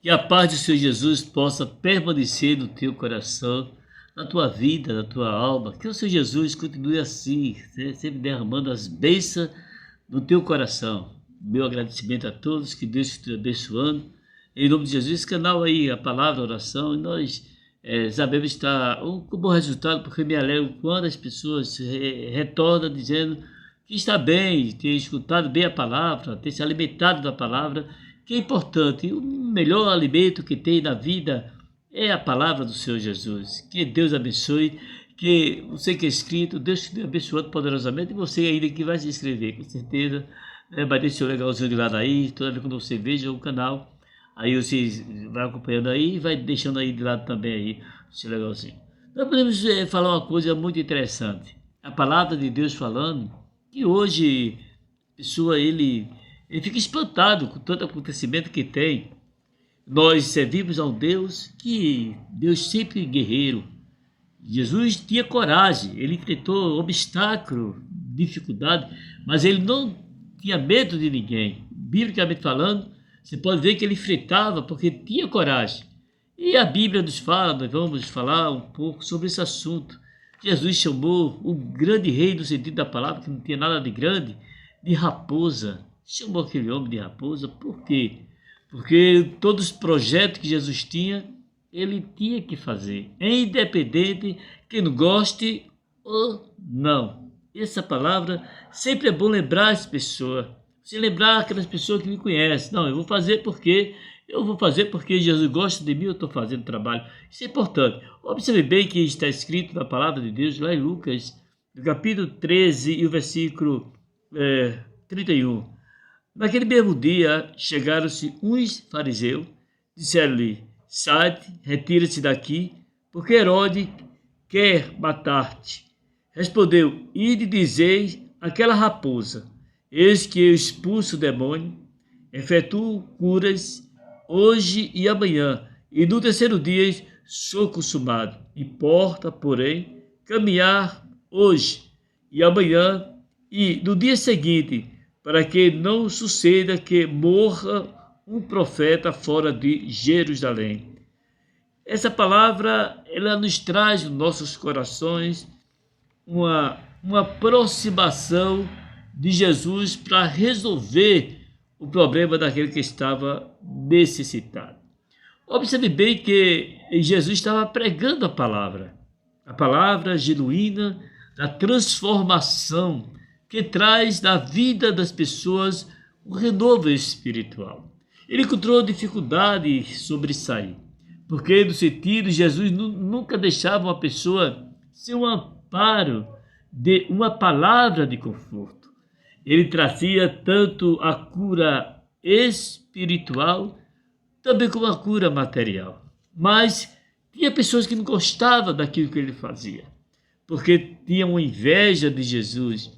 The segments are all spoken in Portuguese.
Que a paz do Senhor Jesus possa permanecer no teu coração, na tua vida, na tua alma. Que o Senhor Jesus continue assim, né? Sempre derramando as bênçãos no teu coração. Meu agradecimento a todos, que Deus esteja abençoando. Em nome de Jesus, esse canal aí, a palavra, a oração, e nós sabemos estar com bom resultado, porque me alegro quando as pessoas retornam dizendo que está bem, ter escutado bem a palavra, ter se alimentado da palavra, que é importante. O melhor alimento que tem na vida é a palavra do Senhor Jesus. Que Deus abençoe, que você que é inscrito, Deus te abençoando poderosamente, e você ainda que vai se inscrever, com certeza, vai deixar o legalzinho de lado aí, toda vez que você veja o canal, aí você vai acompanhando aí e vai deixando aí de lado também aí o seu legalzinho. Nós podemos falar uma coisa muito interessante. A palavra de Deus falando, que hoje a pessoa, ele fica espantado com tanto acontecimento que tem. Nós servimos a um Deus que Deus sempre guerreiro. Jesus tinha coragem, ele enfrentou obstáculo, dificuldade, mas ele não tinha medo de ninguém. Biblicamente falando, você pode ver que ele enfrentava porque tinha coragem. E a Bíblia nos fala, nós vamos falar um pouco sobre esse assunto. Jesus chamou o grande rei, no sentido da palavra, que não tinha nada de grande, de raposa. Chamou aquele homem de raposa, por quê? Porque todos os projetos que Jesus tinha, ele tinha que fazer, independente que não goste ou não. Essa palavra sempre é bom lembrar as pessoas, se lembrar aquelas pessoas que me conhecem. Não, eu vou fazer porque Jesus gosta de mim, eu estou fazendo trabalho. Isso é importante. Observe bem que está escrito na palavra de Deus, lá em Lucas, no capítulo 13 e o versículo 31. Naquele mesmo dia, chegaram-se uns fariseus, disseram-lhe: sai-te, retira-te daqui, porque Herodes quer matar-te. Respondeu: ide dizeis àquela raposa: eis que eu expulso o demônio, efetuo curas hoje e amanhã, e no terceiro dia sou consumado. Importa, porém, caminhar hoje e amanhã e no dia seguinte, para que não suceda que morra um profeta fora de Jerusalém. Essa palavra, ela nos traz nos nossos corações uma aproximação de Jesus para resolver o problema daquele que estava necessitado. Observe bem que Jesus estava pregando a palavra genuína da transformação, que traz na vida das pessoas um renovo espiritual. Ele encontrou dificuldade sobressair, porque no sentido, Jesus nunca deixava uma pessoa sem um amparo de uma palavra de conforto. Ele trazia tanto a cura espiritual, também como a cura material. Mas tinha pessoas que não gostavam daquilo que ele fazia, porque tinham inveja de Jesus.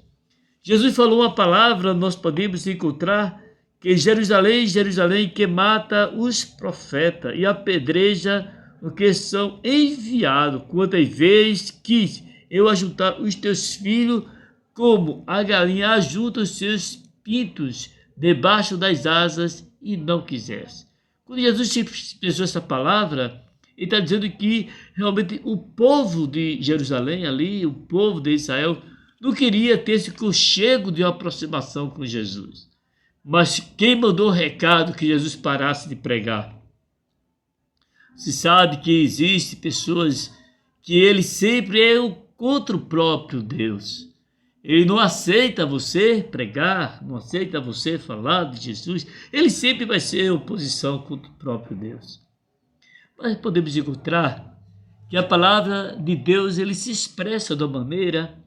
Jesus falou uma palavra, nós podemos encontrar que Jerusalém, Jerusalém, que mata os profetas e apedreja os que são enviados. Quantas vezes quis eu ajuntar os teus filhos, como a galinha ajunta os seus pintos debaixo das asas, e não quisesse. Quando Jesus expressou essa palavra, ele está dizendo que realmente o povo de Jerusalém ali, o povo de Israel, não queria ter esse conchego de uma aproximação com Jesus. Mas quem mandou o recado que Jesus parasse de pregar? Se sabe que existem pessoas que ele sempre é contra o próprio Deus. Ele não aceita você pregar, não aceita você falar de Jesus. Ele sempre vai ser oposição contra o próprio Deus. Mas podemos encontrar que a palavra de Deus, ele se expressa de uma maneira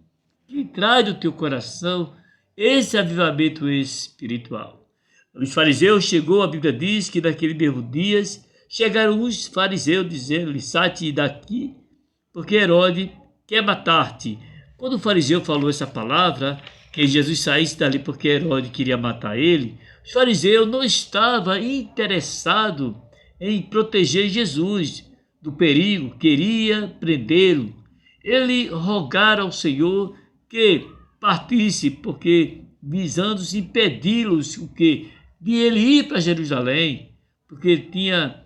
que traz do teu coração esse avivamento espiritual. Os fariseus chegou, a Bíblia diz que naquele mesmo dia chegaram os fariseus dizendo-lhe: sai-te daqui, porque Herodes quer matar-te. Quando o fariseu falou essa palavra, que Jesus saísse dali porque Herodes queria matar ele, os fariseus não estavam interessados em proteger Jesus do perigo, queria prendê-lo. Ele rogara ao Senhor que partisse, porque visando impedi-los o que de ele ir para Jerusalém, porque tinha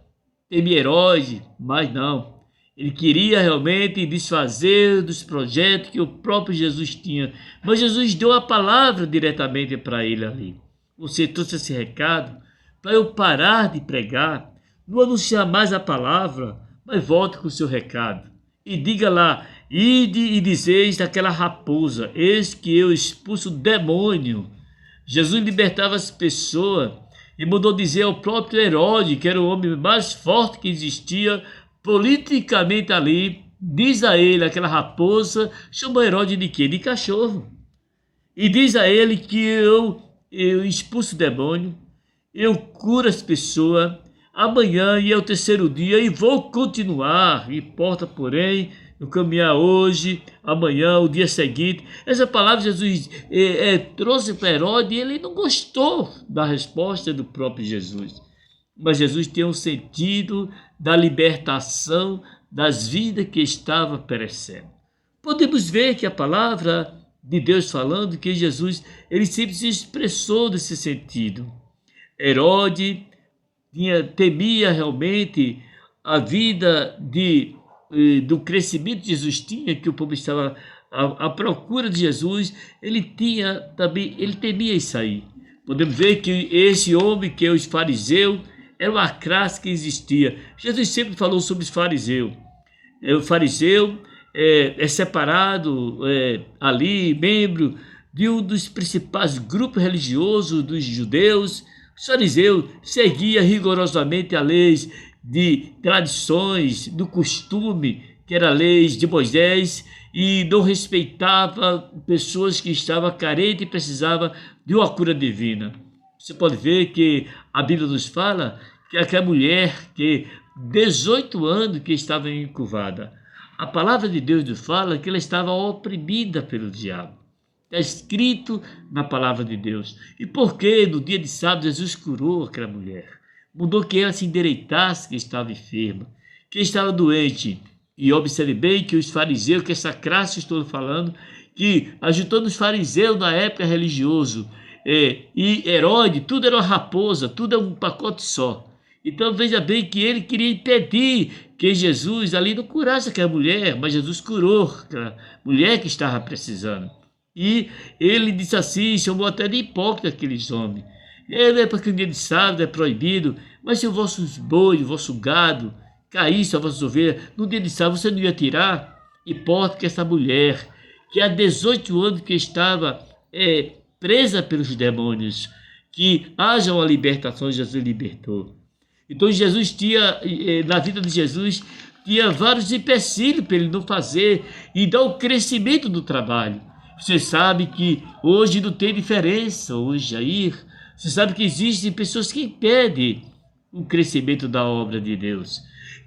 temia Herodes, mas não. Ele queria realmente desfazer dos projetos que o próprio Jesus tinha. Mas Jesus deu a palavra diretamente para ele ali. Você trouxe esse recado para eu parar de pregar, não anunciar mais a palavra, mas volte com o seu recado. E diga lá, ide e dizeis daquela raposa, eis que eu expulso o demônio. Jesus libertava as pessoas e mandou dizer ao próprio Herodes, que era o homem mais forte que existia politicamente ali, diz a ele, aquela raposa, chamou Herodes de quê? De cachorro. E diz a ele que eu expulso o demônio, eu curo as pessoas, amanhã e é o terceiro dia e vou continuar, importa porém eu caminhar hoje, amanhã, o dia seguinte. Essa palavra Jesus trouxe para Herodes e ele não gostou da resposta do próprio Jesus. Mas Jesus tem um sentido da libertação das vidas que estava perecendo. Podemos ver que a palavra de Deus falando que Jesus ele sempre se expressou desse sentido. Herodes temia realmente a vida do crescimento que Jesus tinha, que o povo estava à procura de Jesus. Ele temia isso aí. Podemos ver que esse homem, que é os fariseus, era uma classe que existia. Jesus sempre falou sobre os fariseus. O fariseu é separado ali, membro de um dos principais grupos religiosos dos judeus. Os fariseus seguiam rigorosamente a leis de tradições, do costume, que era a lei de Moisés, e não respeitava pessoas que estavam carentes e precisavam de uma cura divina. Você pode ver que a Bíblia nos fala que aquela mulher que 18 anos que estava encurvada, a palavra de Deus nos fala que ela estava oprimida pelo diabo. Está escrito na palavra de Deus. E por que no dia de sábado Jesus curou aquela mulher? Mudou que ela se endireitasse, que estava enferma, que estava doente. E observe bem que os fariseus, que essa classe que estou falando, que ajudou nos fariseus na época religiosa, e Herodes, tudo era uma raposa, tudo é um pacote só. Então veja bem que ele queria impedir que Jesus ali não curasse aquela mulher, mas Jesus curou aquela mulher que estava precisando. E ele disse assim, chamou até de hipócrita aqueles homens. Ele é porque o dia de sábado é proibido, mas se os vossos bois, o vosso gado caísse, as vossas ovelhas, no dia de sábado você não ia tirar? Importa que essa mulher, que há 18 anos que estava presa pelos demônios, que haja uma libertação, Jesus libertou. Então Jesus tinha, na vida de Jesus, tinha vários empecilhos para ele não fazer e dar o crescimento do trabalho. Você sabe que hoje não tem diferença, hoje aí, você sabe que existem pessoas que impedem o crescimento da obra de Deus,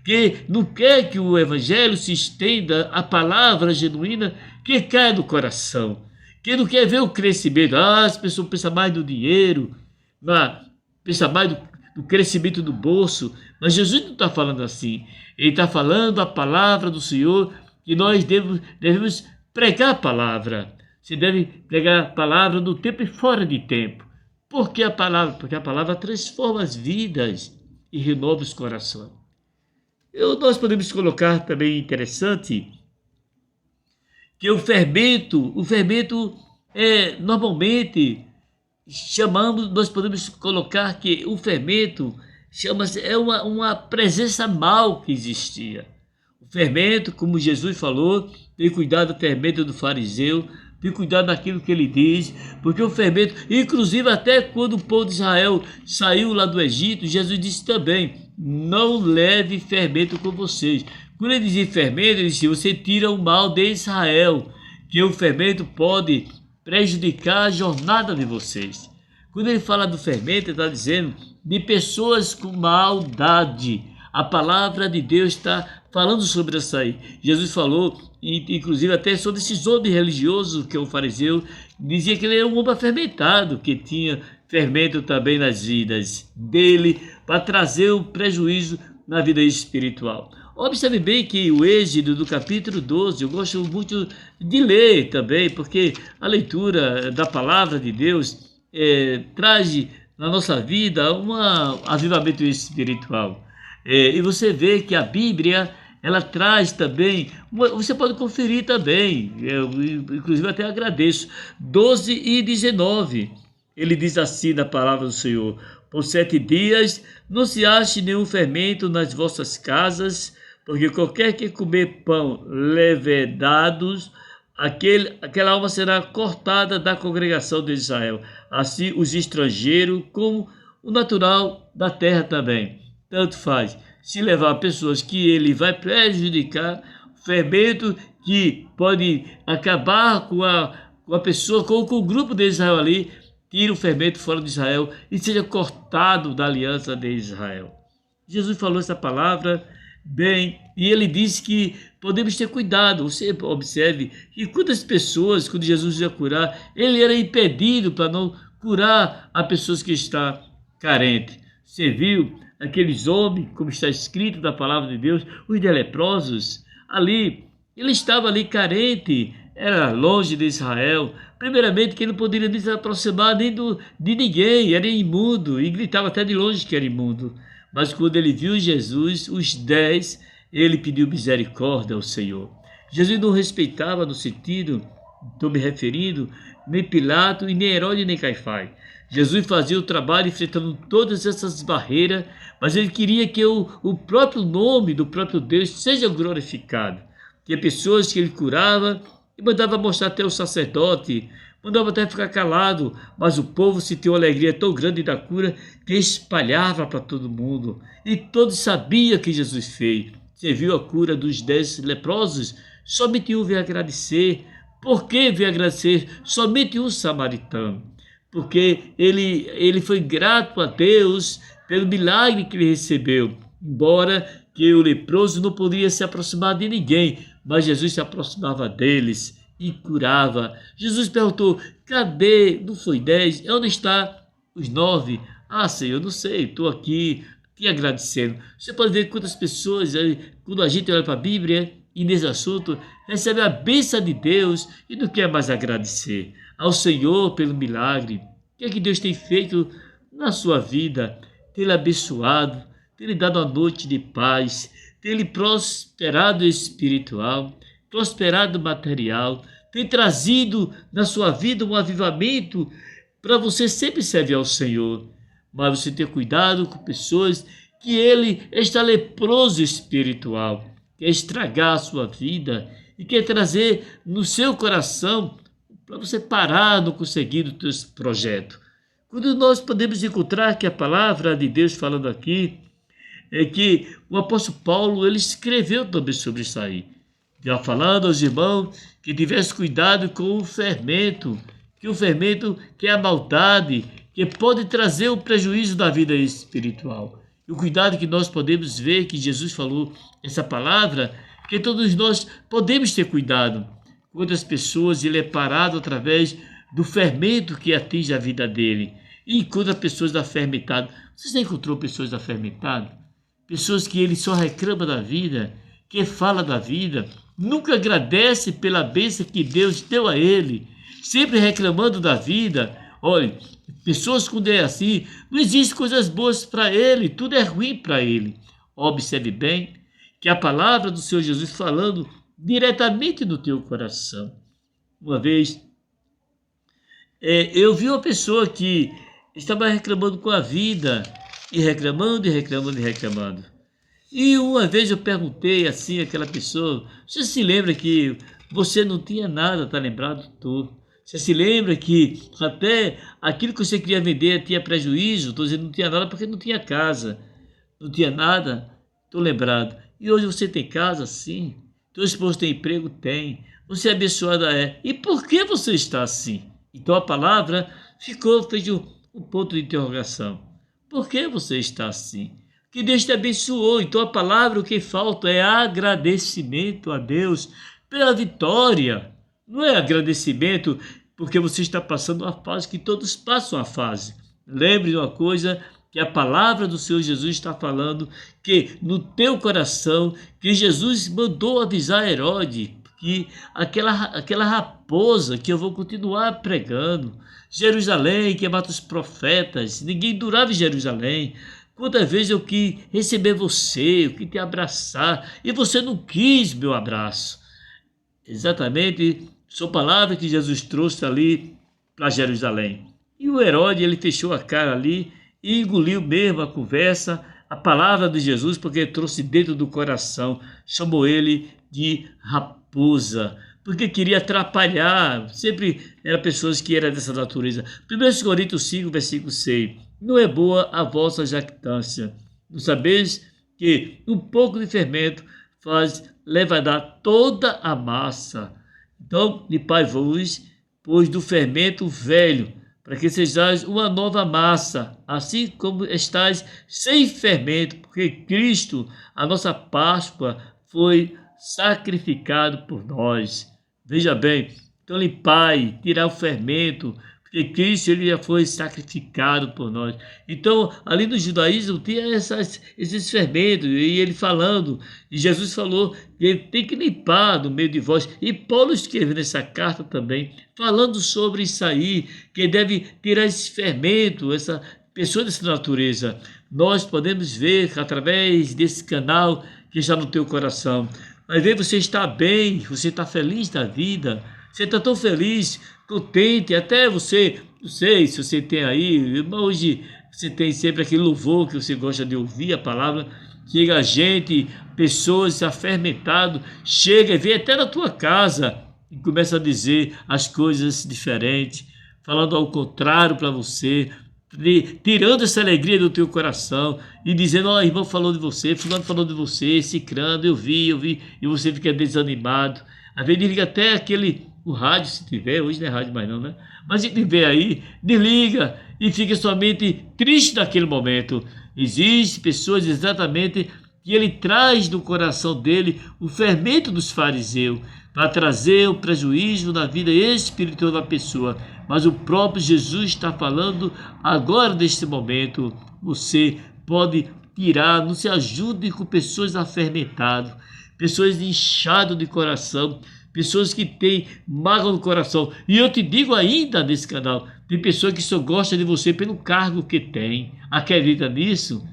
que não quer que o evangelho se estenda, a palavra genuína que cai no coração, que não quer ver o crescimento. As pessoas pensam mais no dinheiro, pensam mais do crescimento do bolso, mas Jesus não está falando assim. Ele está falando a palavra do Senhor, que nós devemos pregar a palavra. Você deve pregar a palavra no tempo e fora de tempo. Por que a palavra? Porque a palavra transforma as vidas e renova os corações. Nós podemos colocar também interessante que o fermento normalmente nós podemos colocar que o fermento é uma presença mal que existia. O fermento, como Jesus falou, tem cuidado do fermento do fariseu, tem cuidado daquilo que ele diz, porque o fermento, inclusive até quando o povo de Israel saiu lá do Egito, Jesus disse também, não leve fermento com vocês. Quando ele dizia fermento, ele dizia, você tira o mal de Israel, que o fermento pode prejudicar a jornada de vocês. Quando ele fala do fermento, ele está dizendo de pessoas com maldade. A palavra de Deus está falando sobre isso aí. Jesus falou, inclusive até sobre esses homens religiosos, que é o fariseu, dizia que ele era um homem fermentado, que tinha fermento também nas vidas dele, para trazer o prejuízo na vida espiritual. Observe bem que o Êxodo do capítulo 12, eu gosto muito de ler também, porque a leitura da palavra de Deus traz na nossa vida um avivamento espiritual. E você vê que a Bíblia, ela traz também, você pode conferir também, eu inclusive até agradeço, 12 e 19, ele diz assim na palavra do Senhor: por 7 dias não se ache nenhum fermento nas vossas casas, porque qualquer que comer pão levedados, aquela alma será cortada da congregação de Israel. Assim os estrangeiros como o natural da terra também. Tanto faz. Se levar pessoas que ele vai prejudicar, fermento que pode acabar com a pessoa, com o grupo de Israel ali, tira o fermento fora de Israel e seja cortado da aliança de Israel. Jesus falou essa palavra bem, e ele disse que podemos ter cuidado. Você observe que quantas pessoas, quando Jesus ia curar, ele era impedido para não curar a pessoas que estão carentes. Você viu aqueles homens, como está escrito na palavra de Deus, os leprosos, ali, ele estava ali carente, era longe de Israel. Primeiramente, que ele não poderia se aproximar nem de ninguém, era imundo, e gritava até de longe que era imundo. Mas quando ele viu Jesus, os 10, ele pediu misericórdia ao Senhor. Jesus não respeitava no sentido, estou me referindo, nem Pilato, e nem Herodes, nem Caifás. Jesus fazia o trabalho enfrentando todas essas barreiras, mas ele queria que o próprio nome do próprio Deus seja glorificado. Tinha pessoas que ele curava e mandava mostrar até o sacerdote, mandava até ficar calado, mas o povo sentiu uma alegria tão grande da cura que espalhava para todo mundo. E todos sabiam que Jesus fez. Você viu a cura dos 10 leprosos? Somente um veio agradecer. Por que veio agradecer? Somente um samaritano. Porque ele foi grato a Deus pelo milagre que ele recebeu. Embora que o leproso não podia se aproximar de ninguém, mas Jesus se aproximava deles e curava. Jesus perguntou: cadê? Não foi 10? Onde está os 9? Ah, Senhor, não sei, estou aqui te agradecendo. Você pode ver quantas pessoas, quando a gente olha para a Bíblia e nesse assunto, recebe a bênção de Deus e não quer mais agradecer ao Senhor pelo milagre. O que é que Deus tem feito na sua vida? Tem lhe abençoado, tem lhe dado uma noite de paz, tem lhe prosperado espiritual, prosperado material, tem trazido na sua vida um avivamento para você sempre servir ao Senhor. Mas você tem cuidado com pessoas que ele está leproso espiritual, quer estragar a sua vida e quer trazer no seu coração para você parar, não conseguir os seus projetos. Quando nós podemos encontrar que a palavra de Deus falando aqui é que o apóstolo Paulo ele escreveu também sobre isso aí, já falando aos irmãos que tivesse cuidado com o fermento, que é a maldade, que pode trazer o prejuízo da vida espiritual. E o cuidado que nós podemos ver que Jesus falou essa palavra, que todos nós podemos ter cuidado. Quantas pessoas ele é parado através do fermento que atinge a vida dele. E encontra pessoas da fermentada. Você já encontrou pessoas da fermentada? Pessoas que ele só reclama da vida, que fala da vida, nunca agradece pela bênção que Deus deu a ele, sempre reclamando da vida. Olha, pessoas quando é assim, não existem coisas boas para ele, tudo é ruim para ele. Observe bem que a palavra do Senhor Jesus falando diretamente no teu coração. Uma vez, eu vi uma pessoa que estava reclamando com a vida, e reclamando, e reclamando, e reclamando. E uma vez eu perguntei assim àquela pessoa: você se lembra que você não tinha nada, tá lembrado? Tô. Você se lembra que até aquilo que você queria vender tinha prejuízo? Estou dizendo, não tinha nada porque não tinha casa. Não tinha nada? Estou lembrado. E hoje você tem casa? Sim. Teu esposo tem emprego? Tem. Você é abençoada? É. E por que você está assim? Então a palavra fez um ponto de interrogação. Por que você está assim? Que Deus te abençoou. Então a palavra, o que falta é agradecimento a Deus pela vitória. Não é agradecimento porque você está passando uma fase, que todos passam a fase. Lembre de uma coisa, que a palavra do Senhor Jesus está falando, que no teu coração, que Jesus mandou avisar Herodes, que aquela raposa que eu vou continuar pregando, Jerusalém, que mata os profetas, ninguém durava em Jerusalém, Quantas vezes eu quis receber você, eu quis te abraçar, e você não quis meu abraço. Exatamente, são palavras que Jesus trouxe ali para Jerusalém. E o Herodes, ele fechou a cara ali e engoliu mesmo a conversa, a palavra de Jesus, porque trouxe dentro do coração, chamou ele de raposa, porque queria atrapalhar, sempre eram pessoas que eram dessa natureza. 1 Coríntios 5, versículo 6, não é boa a vossa jactância, não sabeis que um pouco de fermento faz levedar toda a massa. Então, limpai-vos, pois do fermento velho, para que sejais uma nova massa, assim como estáis sem fermento, porque Cristo, a nossa Páscoa, foi sacrificado por nós. Veja bem, então limpai, tirar o fermento, porque Cristo ele já foi sacrificado por nós. Então, ali no judaísmo tinha esses fermentos, e ele falando, e Jesus falou que ele tem que limpar no meio de vós. E Paulo escreveu nessa carta também, falando sobre isso aí, que deve tirar esse fermento, essa pessoa dessa natureza. Nós podemos ver através desse canal que está no teu coração. Às vezes você está bem, você está feliz da vida, você está tão feliz, contente, até você, não sei se você tem aí, hoje você tem sempre aquele louvor que você gosta de ouvir a palavra, chega gente, pessoas afermentado, chega e vem até na tua casa e começa a dizer as coisas diferentes, falando ao contrário para você, tirando essa alegria do teu coração e dizendo, ó, irmão falou de você, fulano falou de você, cicrano, eu vi, e você fica desanimado. Às vezes liga até o rádio, se tiver, hoje não é rádio mais não, né? Mas se tiver aí, desliga e fica somente triste naquele momento. Existem pessoas exatamente que ele traz no coração dele o fermento dos fariseus para trazer o prejuízo na vida espiritual da pessoa. Mas o próprio Jesus está falando agora neste momento, você pode tirar, não se ajude com pessoas afermentadas, pessoas inchadas de coração, pessoas que têm mágoa no coração. E eu te digo ainda nesse canal, tem pessoas que só gostam de você pelo cargo que tem. Acredita nisso?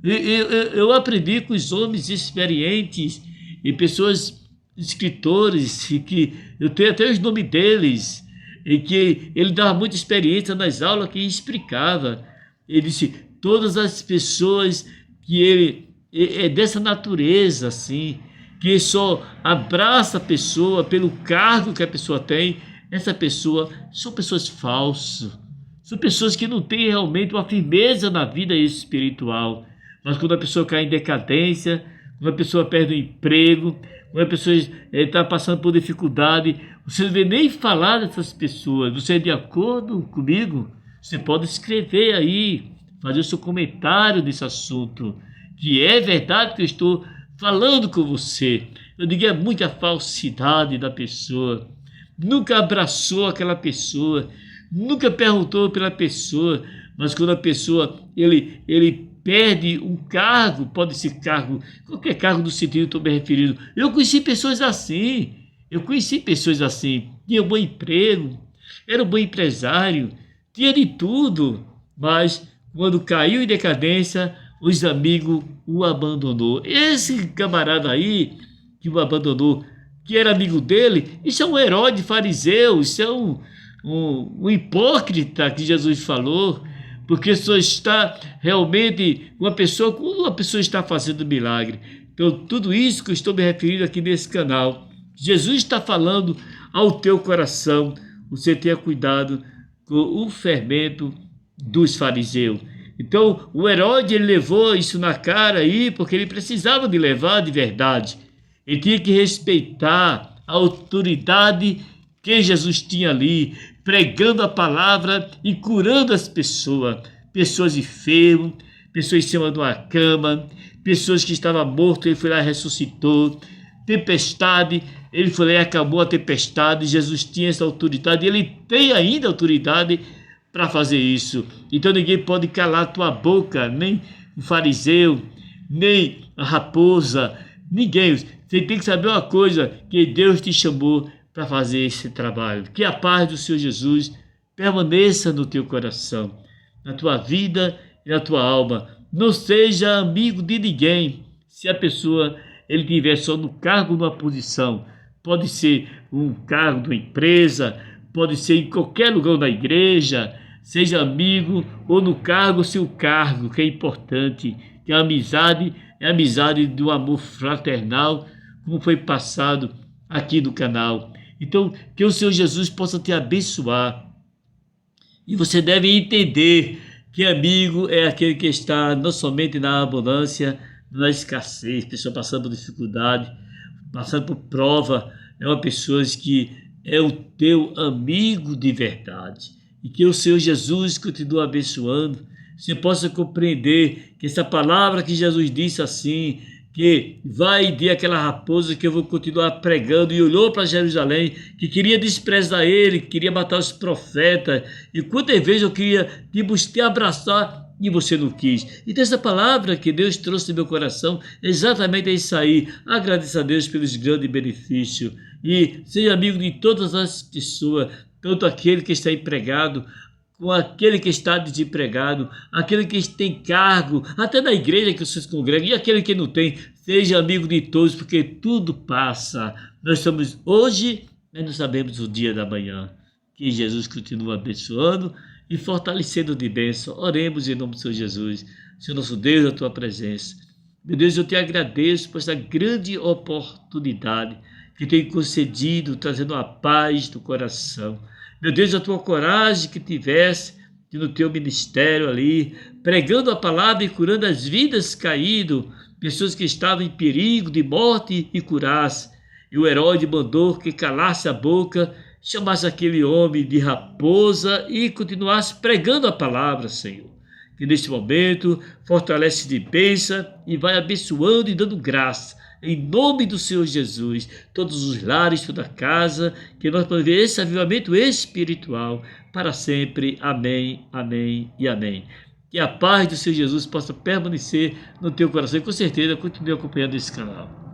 Eu aprendi com os homens experientes e pessoas, escritores, e que eu tenho até os nomes deles, e que ele dava muita experiência nas aulas que explicava. Ele disse, todas as pessoas que ele é dessa natureza, assim, que só abraça a pessoa pelo cargo que a pessoa tem, essa pessoa são pessoas falsas, são pessoas que não têm realmente uma firmeza na vida espiritual. Mas quando a pessoa cai em decadência, quando a pessoa perde o emprego, quando a pessoa está passando por dificuldade, você não vê nem falar dessas pessoas. Você é de acordo comigo? Você pode escrever aí, fazer o seu comentário desse assunto, que é verdade que eu estou falando com você. Eu digo, é muita falsidade da pessoa. Nunca abraçou aquela pessoa, nunca perguntou pela pessoa, mas quando a pessoa, ele perde um cargo, pode ser cargo, qualquer cargo do sentido que estou me referindo. Eu conheci pessoas assim, tinha um bom emprego, era um bom empresário, tinha de tudo, mas quando caiu em decadência, os amigos o abandonou. Esse camarada aí que o abandonou, que era amigo dele, isso é um herói de fariseu, isso é um hipócrita que Jesus falou, porque só está realmente quando uma pessoa está fazendo milagre. Então, tudo isso que eu estou me referindo aqui nesse canal, Jesus está falando ao teu coração, você tenha cuidado com o fermento dos fariseus. Então, o Herodes ele levou isso na cara aí, porque ele precisava de levar de verdade. Ele tinha que respeitar a autoridade que Jesus tinha ali, pregando a palavra e curando as pessoas. Pessoas enfermas, pessoas em cima de uma cama, pessoas que estavam mortas, ele foi lá e ressuscitou. Tempestade, ele foi lá e acabou a tempestade. Jesus tinha essa autoridade, ele tem ainda autoridade para fazer isso. Então ninguém pode calar a tua boca, nem o fariseu, nem a raposa, ninguém. Você tem que saber uma coisa, que Deus te chamou para fazer esse trabalho. Que a paz do Senhor Jesus permaneça no teu coração, na tua vida e na tua alma. Não seja amigo de ninguém. Se a pessoa ele tiver só no cargo, numa posição, pode ser um cargo de uma empresa, pode ser em qualquer lugar da igreja, seja amigo ou no cargo, seu cargo, que é importante, que a amizade é a amizade do amor fraternal, como foi passado aqui no canal. Então, que o Senhor Jesus possa te abençoar. E você deve entender que amigo é aquele que está não somente na abundância, na escassez, pessoa passando por dificuldade, passando por prova, é uma pessoa que é o teu amigo de verdade. E que o Senhor Jesus continue abençoando, você possa compreender que essa palavra que Jesus disse assim, que vai de aquela raposa que eu vou continuar pregando, e olhou para Jerusalém, que queria desprezar ele, que queria matar os profetas, e quantas vezes eu queria te abraçar e você não quis. Então essa palavra que Deus trouxe no meu coração, exatamente é isso aí. Agradeça a Deus pelos grandes benefícios e seja amigo de todas as pessoas, tanto aquele que está empregado, com aquele que está desempregado, aquele que tem cargo, até na igreja que vocês congregam, e aquele que não tem, seja amigo de todos, porque tudo passa. Nós estamos hoje, mas não sabemos o dia da manhã. Que Jesus continue abençoando e fortalecendo de bênção. Oremos em nome do Senhor Jesus. Senhor nosso Deus, a tua presença. Meu Deus, eu te agradeço por essa grande oportunidade que tem concedido, trazendo a paz do coração. Meu Deus, a tua coragem que tivesse no teu ministério ali, pregando a palavra e curando as vidas caídas, pessoas que estavam em perigo de morte e curasse. E o herói mandou que calasse a boca, chamasse aquele homem de raposa e continuasse pregando a palavra, Senhor. Que neste momento fortalece de bênção e vai abençoando e dando graça. Em nome do Senhor Jesus, todos os lares, toda a casa, que nós podemos ver esse avivamento espiritual para sempre. Amém, amém e amém. Que a paz do Senhor Jesus possa permanecer no teu coração e com certeza continue acompanhando esse canal.